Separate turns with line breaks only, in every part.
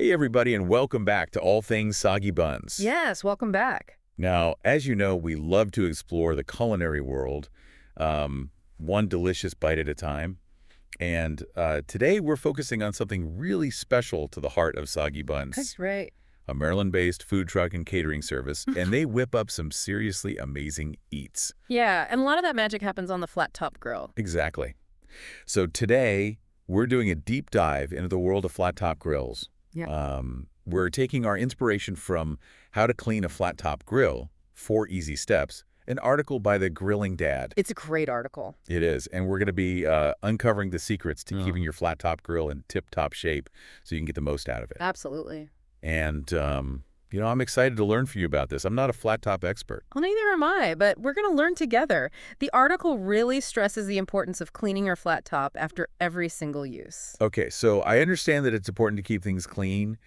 Hey everybody, and welcome back to All Things Soggy Buns.
Yes, welcome back.
Now, as you know, we love to explore the culinary world, one delicious bite at a time. And today we're focusing on something really special to the heart of Soggy Buns,
That's right.
a Maryland-based food truck and catering service, and they whip up some seriously amazing eats.
Yeah, and a lot of that magic happens on the flat top grill.
Exactly. So today we're doing a deep dive into the world of flat top grills.
Yeah.
We're taking our inspiration from How to Clean a Flat Top Grill, 4 Easy Steps, an article by the Grilling Dad.
It's a great article.
It is, and we're going to be uncovering the secrets to keeping your flat top grill in tip-top shape so you can get the most out of it.
Absolutely.
And, I'm excited to learn from you about this. I'm not a flat top expert.
Well, neither am I, but we're going to learn together. The article really stresses the importance of cleaning your flat top after every single use.
Okay, so I understand that it's important to keep things clean,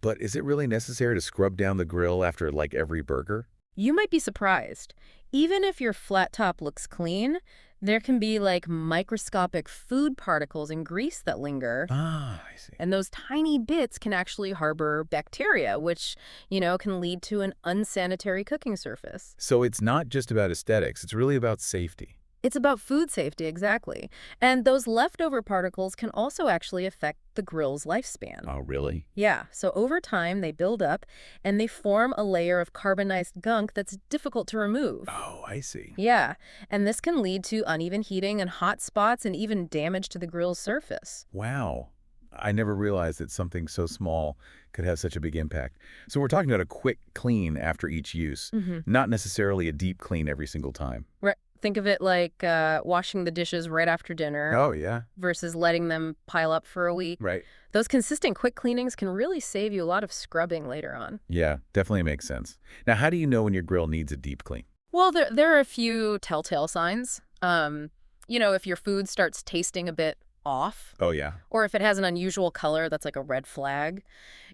but is it really necessary to scrub down the grill after, like, every burger?
You might be surprised. Even if your flat top looks clean, there can be like microscopic food particles and grease that linger.
Ah, I see.
And those tiny bits can actually harbor bacteria, which, can lead to an unsanitary cooking surface.
So it's not just about aesthetics, it's really about safety.
It's about food safety, exactly. And those leftover particles can also actually affect the grill's lifespan.
Oh, really?
Yeah, so over time they build up and they form a layer of carbonized gunk that's difficult to remove.
Oh, I see.
Yeah, and this can lead to uneven heating and hot spots and even damage to the grill's surface.
Wow. I never realized that something so small could have such a big impact. So we're talking about a quick clean after each use, not necessarily a deep clean every single time.
Right. Think of it like washing the dishes right after dinner
Oh, yeah.
versus letting them pile up for a week.
Right.
Those consistent quick cleanings can really save you a lot of scrubbing later on.
Yeah, definitely makes sense. Now, how do you know when your grill needs a deep clean?
Well, there are a few telltale signs. If your food starts tasting a bit off,
Oh, yeah.
or if it has an unusual color that's like a red flag,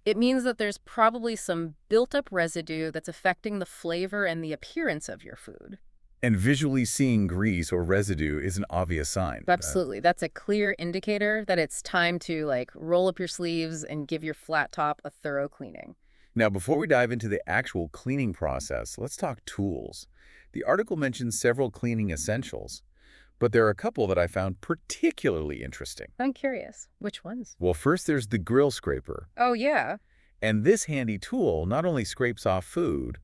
it means that there's probably some built-up residue that's affecting the flavor and the appearance of your food.
And visually seeing grease or residue is an obvious sign.
Absolutely. That's a clear indicator that it's time to roll up your sleeves and give your flat top a thorough cleaning.
Now, before we dive into the actual cleaning process, let's talk tools. The article mentions several cleaning essentials, but there are a couple that I found particularly interesting.
I'm curious. Which ones?
Well, first there's the grill scraper.
Oh, yeah.
And this handy tool not only scrapes off food,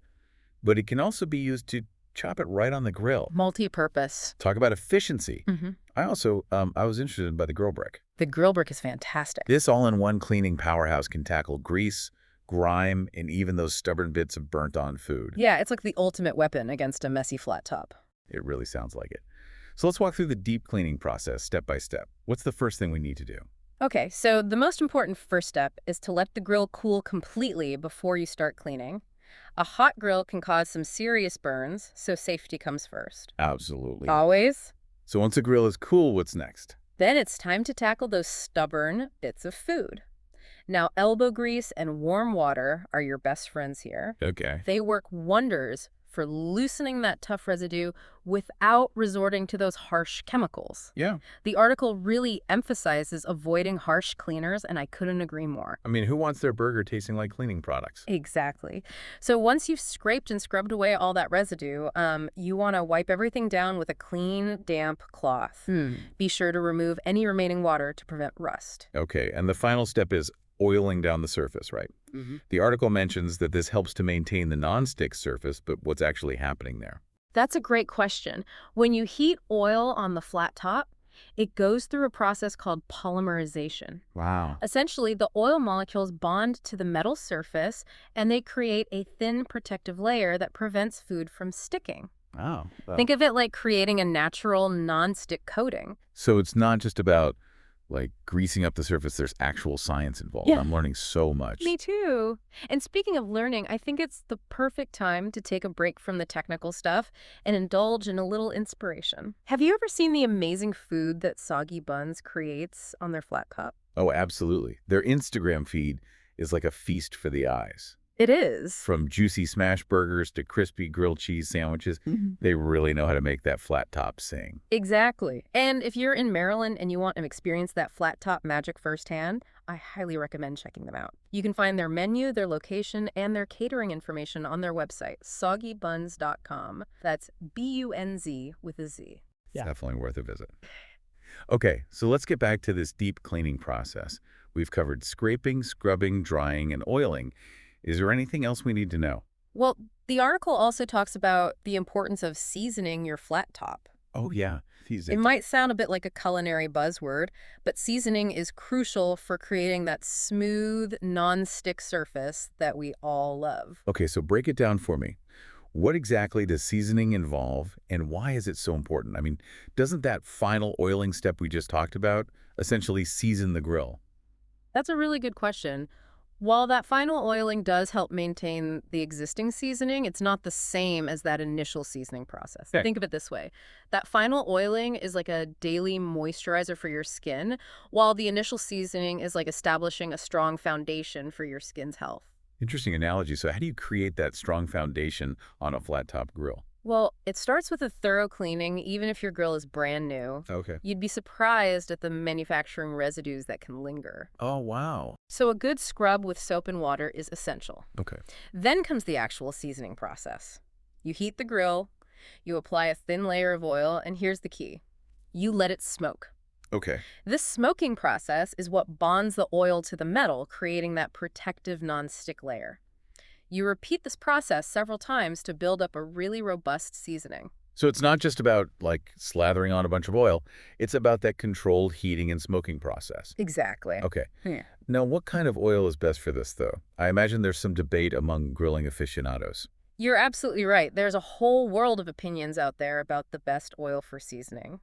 but it can also be used to chop it right on the grill.
Multi-purpose.
Talk about efficiency.
Mm-hmm.
I was interested by the grill brick.
The grill brick is fantastic.
This all-in-one cleaning powerhouse can tackle grease, grime, and even those stubborn bits of burnt-on food.
Yeah, it's like the ultimate weapon against a messy flat top.
It really sounds like it. So let's walk through the deep cleaning process step by step. What's the first thing we need to do?
Okay, so the most important first step is to let the grill cool completely before you start cleaning. A hot grill can cause some serious burns, so safety comes first.
Absolutely.
Always.
So once the grill is cool, what's next?
Then it's time to tackle those stubborn bits of food. Now, elbow grease and warm water are your best friends here.
Okay.
They work wonders for loosening that tough residue without resorting to those harsh chemicals.
Yeah.
The article really emphasizes avoiding harsh cleaners, and I couldn't agree more.
I mean, who wants their burger tasting like cleaning products?
Exactly. So once you've scraped and scrubbed away all that residue, you want to wipe everything down with a clean, damp cloth. Be sure to remove any remaining water to prevent rust.
Okay, and the final step is oiling down the surface, right? The article mentions that this helps to maintain the non-stick surface, but what's actually happening there?
That's a great question. When you heat oil on the flat top, it goes through a process called polymerization.
Wow.
Essentially, the oil molecules bond to the metal surface, and they create a thin protective layer that prevents food from sticking.
Wow.
Think of it like creating a natural non-stick coating.
So it's not just about greasing up the surface, there's actual science involved.
Yeah.
I'm learning so much.
Me too. And speaking of learning, I think it's the perfect time to take a break from the technical stuff and indulge in a little inspiration. Have you ever seen the amazing food that Soggy Bunz creates on their flat top?
Oh, absolutely. Their Instagram feed is like a feast for the eyes.
It is.
From juicy smash burgers to crispy grilled cheese sandwiches, they really know how to make that flat top sing.
Exactly. And if you're in Maryland and you want to experience that flat top magic firsthand, I highly recommend checking them out. You can find their menu, their location, and their catering information on their website, soggybunz.com. That's B-U-N-Z with a Z.
It's definitely worth a visit. Okay, so let's get back to this deep cleaning process. We've covered scraping, scrubbing, drying, and oiling. Is there anything else we need to know?
Well, the article also talks about the importance of seasoning your flat top.
Oh, yeah.
It might sound a bit like a culinary buzzword, but seasoning is crucial for creating that smooth, non-stick surface that we all love.
Okay, so break it down for me. What exactly does seasoning involve, and why is it so important? I mean, doesn't that final oiling step we just talked about essentially season the grill?
That's a really good question. While that final oiling does help maintain the existing seasoning, it's not the same as that initial seasoning process.
Okay.
Think of it this way. That final oiling is like a daily moisturizer for your skin, while the initial seasoning is like establishing a strong foundation for your skin's health.
Interesting analogy. So how do you create that strong foundation on a flat-top grill?
Well, it starts with a thorough cleaning, even if your grill is brand new.
Okay.
You'd be surprised at the manufacturing residues that can linger.
Oh, wow.
So a good scrub with soap and water is essential.
Okay.
Then comes the actual seasoning process. You heat the grill, you apply a thin layer of oil, and here's the key. You let it smoke.
Okay.
This smoking process is what bonds the oil to the metal, creating that protective non-stick layer. You repeat this process several times to build up a really robust seasoning.
So it's not just about, like, slathering on a bunch of oil. It's about that controlled heating and smoking process.
Exactly.
Okay.
Yeah.
Now, what kind of oil is best for this, though? I imagine there's some debate among grilling aficionados.
You're absolutely right. There's a whole world of opinions out there about the best oil for seasoning.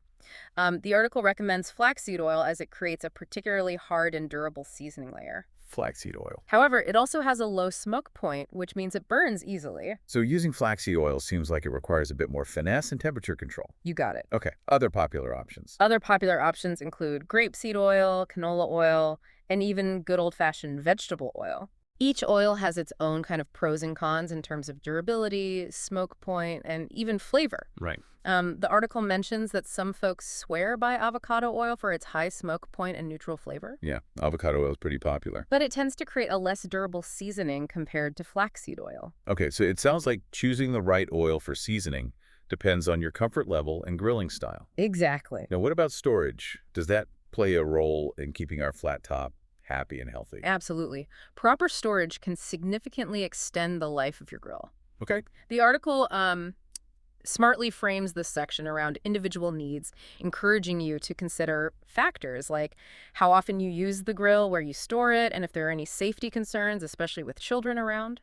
The article recommends flaxseed oil as it creates a particularly hard and durable seasoning layer.
Flaxseed oil.
However, it also has a low smoke point, which means it burns easily.
So using flaxseed oil seems like it requires a bit more finesse and temperature control.
You got it.
Okay, other popular options.
Other popular options include grapeseed oil, canola oil, and even good old-fashioned vegetable oil. Each oil has its own kind of pros and cons in terms of durability, smoke point, and even flavor.
Right.
The article mentions that some folks swear by avocado oil for its high smoke point and neutral flavor.
Yeah, avocado oil is pretty popular.
But it tends to create a less durable seasoning compared to flaxseed oil.
Okay, so it sounds like choosing the right oil for seasoning depends on your comfort level and grilling style.
Exactly.
Now, what about storage? Does that play a role in keeping our flat top happy and healthy?
Absolutely. Proper storage can significantly extend the life of your grill.
Okay.
The article smartly frames this section around individual needs, encouraging you to consider factors like how often you use the grill, where you store it, and if there are any safety concerns, especially with children around.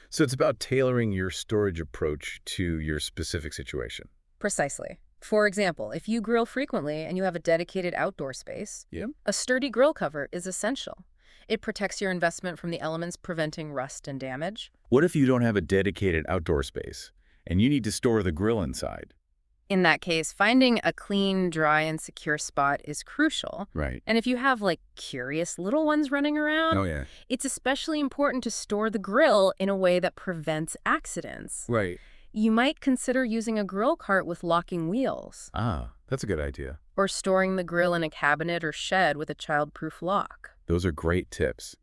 So it's about tailoring your storage approach to your specific situation.
Precisely. For example, if you grill frequently and you have a dedicated outdoor space,
Yeah.
a sturdy grill cover is essential. It protects your investment from the elements, preventing rust and damage.
What if you don't have a dedicated outdoor space and you need to store the grill inside?
In that case, finding a clean, dry, and secure spot is crucial.
Right.
And if you have, like, curious little ones running around,
Oh, yeah.
it's especially important to store the grill in a way that prevents accidents.
Right.
You might consider using a grill cart with locking wheels,
Ah, that's a good idea.
or storing the grill in a cabinet or shed with a child-proof lock.
Those are great tips.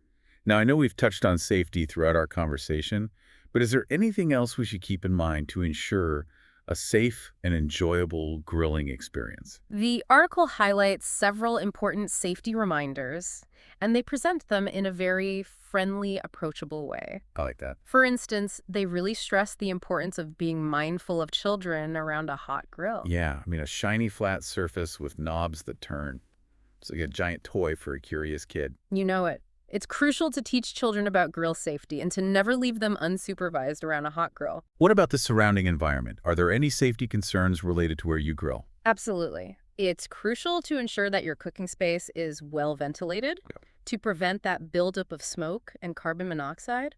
Now, I know we've touched on safety throughout our conversation, but is there anything else we should keep in mind to ensure a safe and enjoyable grilling experience?
The article highlights several important safety reminders, and they present them in a very friendly, approachable way.
I like that.
For instance, they really stress the importance of being mindful of children around a hot grill.
Yeah, I mean, a shiny flat surface with knobs that turn. It's like a giant toy for a curious kid.
You know it. It's crucial to teach children about grill safety and to never leave them unsupervised around a hot grill.
What about the surrounding environment? Are there any safety concerns related to where you grill?
Absolutely. It's crucial to ensure that your cooking space is well ventilated to prevent that buildup of smoke and carbon monoxide.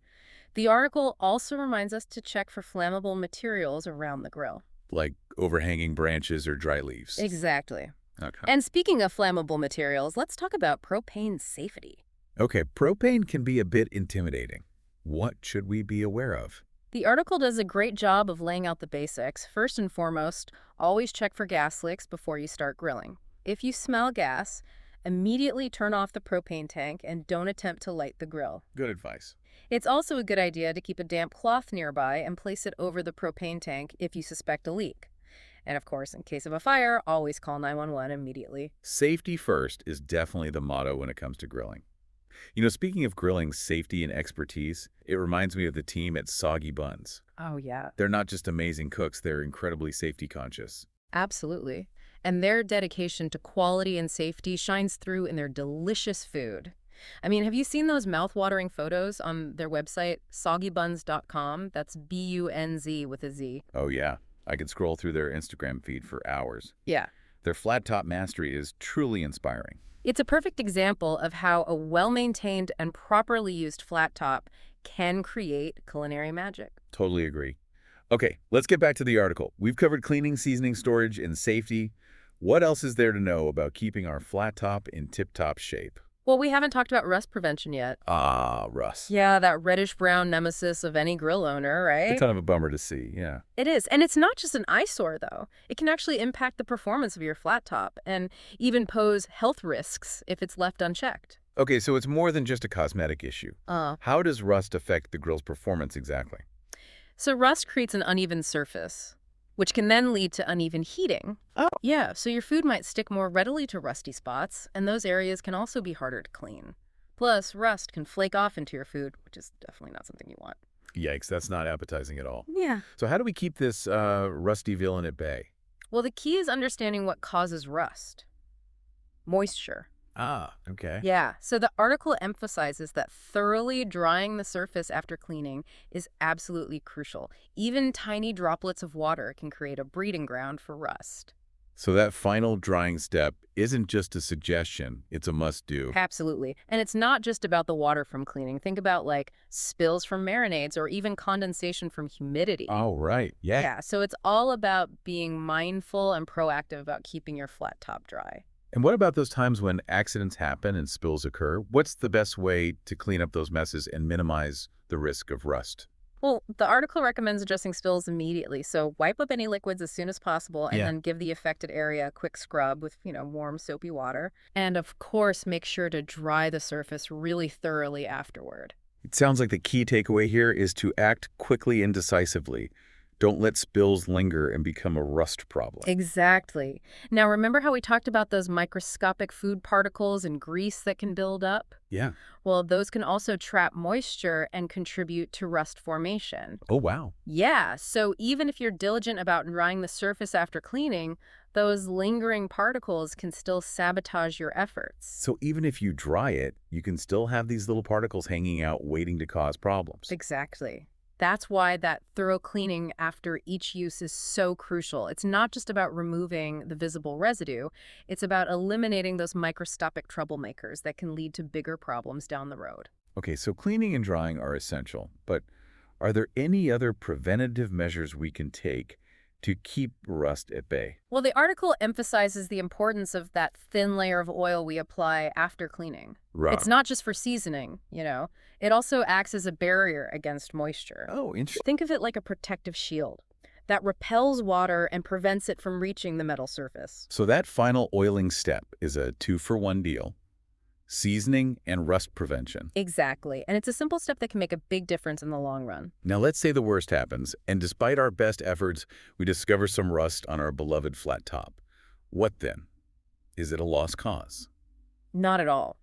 The article also reminds us to check for flammable materials around the grill.
Like overhanging branches or dry leaves?
Exactly.
Okay.
And speaking of flammable materials, let's talk about propane safety.
Okay, propane can be a bit intimidating. What should we be aware of?
The article does a great job of laying out the basics. First and foremost, always check for gas leaks before you start grilling. If you smell gas, immediately turn off the propane tank and don't attempt to light the grill.
Good advice.
It's also a good idea to keep a damp cloth nearby and place it over the propane tank if you suspect a leak. And of course, in case of a fire, always call 911 immediately.
Safety first is definitely the motto when it comes to grilling. Speaking of grilling safety and expertise, it reminds me of the team at Soggy Bunz.
Oh, yeah.
They're not just amazing cooks, they're incredibly safety conscious.
Absolutely. And their dedication to quality and safety shines through in their delicious food. I mean, have you seen those mouth-watering photos on their website, soggybunz.com? That's B-U-N-Z with a Z.
Oh yeah, I could scroll through their Instagram feed for hours.
Yeah.
Their flat top mastery is truly inspiring.
It's a perfect example of how a well-maintained and properly used flat top can create culinary magic.
Totally agree. Okay, let's get back to the article. We've covered cleaning, seasoning, storage, and safety. What else is there to know about keeping our flat top in tip-top shape?
Well, we haven't talked about rust prevention yet.
Ah, rust.
Yeah, that reddish-brown nemesis of any grill owner, right?
It's kind of a bummer to see, yeah.
It is. And it's not just an eyesore, though. It can actually impact the performance of your flat top and even pose health risks if it's left unchecked.
Okay, so it's more than just a cosmetic issue. How does rust affect the grill's performance exactly?
So rust creates an uneven surface, which can then lead to uneven heating.
Oh.
Yeah, so your food might stick more readily to rusty spots, and those areas can also be harder to clean. Plus, rust can flake off into your food, which is definitely not something you want.
Yikes, that's not appetizing at all.
Yeah.
So how do we keep this rusty villain at bay?
Well, the key is understanding what causes rust. Moisture.
Ah, okay.
Yeah, so the article emphasizes that thoroughly drying the surface after cleaning is absolutely crucial. Even tiny droplets of water can create a breeding ground for rust.
So that final drying step isn't just a suggestion, it's a must-do.
Absolutely. And it's not just about the water from cleaning. Think about like spills from marinades or even condensation from humidity.
Oh, right. Yeah.
Yeah, so it's all about being mindful and proactive about keeping your flat top dry.
And what about those times when accidents happen and spills occur? What's the best way to clean up those messes and minimize the risk of rust?
Well, the article recommends addressing spills immediately, so wipe up any liquids as soon as possible and then give the affected area a quick scrub with, warm soapy water. And of course, make sure to dry the surface really thoroughly afterward.
It sounds like the key takeaway here is to act quickly and decisively. Don't let spills linger and become a rust problem.
Exactly. Now, remember how we talked about those microscopic food particles and grease that can build up?
Yeah.
Well, those can also trap moisture and contribute to rust formation.
Oh, wow.
Yeah, so even if you're diligent about drying the surface after cleaning, those lingering particles can still sabotage your efforts.
So even if you dry it, you can still have these little particles hanging out waiting to cause problems.
Exactly. That's why that thorough cleaning after each use is so crucial. It's not just about removing the visible residue. It's about eliminating those microscopic troublemakers that can lead to bigger problems down the road.
Okay, so cleaning and drying are essential, but are there any other preventative measures we can take to keep rust at bay?
Well, the article emphasizes the importance of that thin layer of oil we apply after cleaning.
Right.
It's not just for seasoning, It also acts as a barrier against moisture.
Oh, interesting.
Think of it like a protective shield that repels water and prevents it from reaching the metal surface.
So that final oiling step is a 2-for-1 deal. Seasoning and rust prevention.
Exactly. And it's a simple step that can make a big difference in the long run.
Now let's say the worst happens, and despite our best efforts, we discover some rust on our beloved flat top. What then? Is it a lost cause?
Not at all.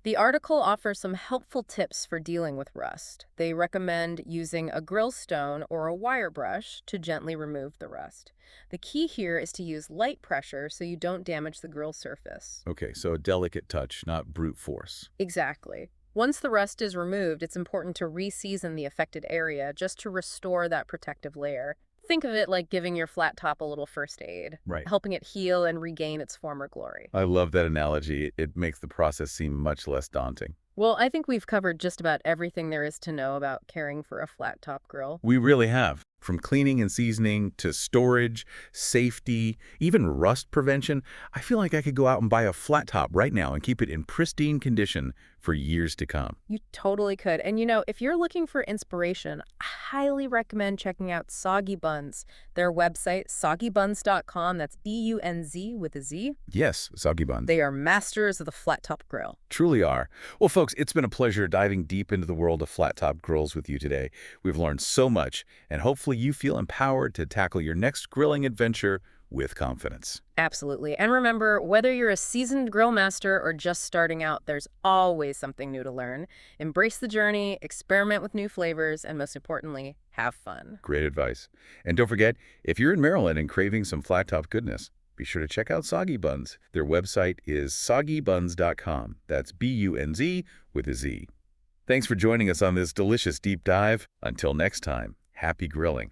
The article offers some helpful tips for dealing with rust. They recommend using a grill stone or a wire brush to gently remove the rust. The key here is to use light pressure so you don't damage the grill surface.
Okay, so a delicate touch, not brute force.
Exactly. Once the rust is removed, it's important to re-season the affected area just to restore that protective layer. Think of it like giving your flat top a little first aid,
Right.
helping it heal and regain its former glory.
I love that analogy. It makes the process seem much less daunting.
Well, I think we've covered just about everything there is to know about caring for a flat top grill.
We really have. From cleaning and seasoning to storage, safety, even rust prevention, I feel like I could go out and buy a flat top right now and keep it in pristine condition for years to come.
You totally could. And if you're looking for inspiration, I highly recommend checking out Soggy Bunz. Their website, soggybunz.com, that's B-U-N-Z with a Z.
Yes, Soggy Bunz.
They are masters of the flat top grill.
Truly are. Well, folks, it's been a pleasure diving deep into the world of flat-top grills with you today. We've learned so much, and hopefully you feel empowered to tackle your next grilling adventure with confidence.
Absolutely. And remember, whether you're a seasoned grill master or just starting out, there's always something new to learn. Embrace the journey, experiment with new flavors, and most importantly, have fun.
Great advice. And don't forget, if you're in Maryland and craving some flat-top goodness, be sure to check out Soggy Bunz. Their website is soggybunz.com. That's B-U-N-Z with a Z. Thanks for joining us on this delicious deep dive. Until next time, happy grilling.